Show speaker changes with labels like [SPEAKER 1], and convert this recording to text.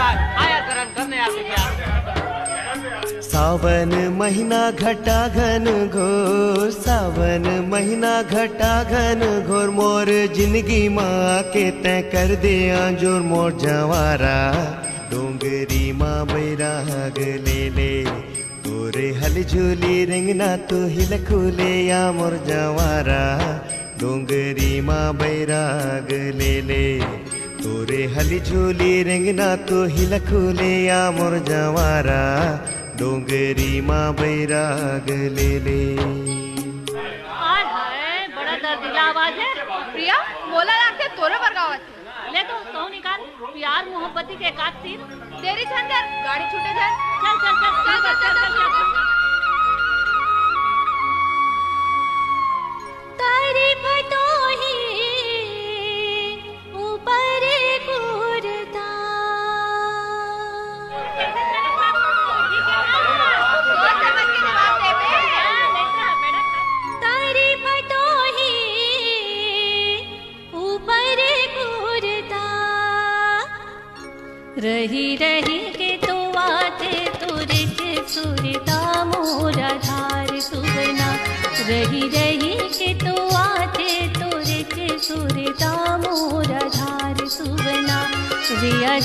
[SPEAKER 1] बात आया करने आते क्या।
[SPEAKER 2] सावन महीना घटा घन घोर, सावन महीना घटा घन घोर, मोर जिंदगी माँ के तय कर दे जोर मोर जवारा। डोंगरी माँ बैराग ले ले तोरे हल झूली रिंगना तू हिल खुले या मोर जवारा। डोंगरी माँ बैराग ले ले तोरे हल झूली रिंगना तू हिल खुले या मोर जवारा। डोंगरी माँ बैराग ले ले।
[SPEAKER 3] हाय हाय बड़ा दर्दिला आवाज है।
[SPEAKER 4] प्रिया बोला लागते तोरे बरगावात
[SPEAKER 3] ले तो कहूँ निकाल प्यार मोहब्बती के एकाध तीर।
[SPEAKER 4] देरी छन कर गाड़ी छूटे जाए।
[SPEAKER 3] चल चल चल चल चल चल चल चल तारीफ तो ही ऊपर कूरता। तारीफ तो ही ऊपर कूरता। रही रही के तो आते तुरच सुरता मोरा धार सुवना। रही रही के तो आते तुरच सुरता मोरा धार सुवना। रिया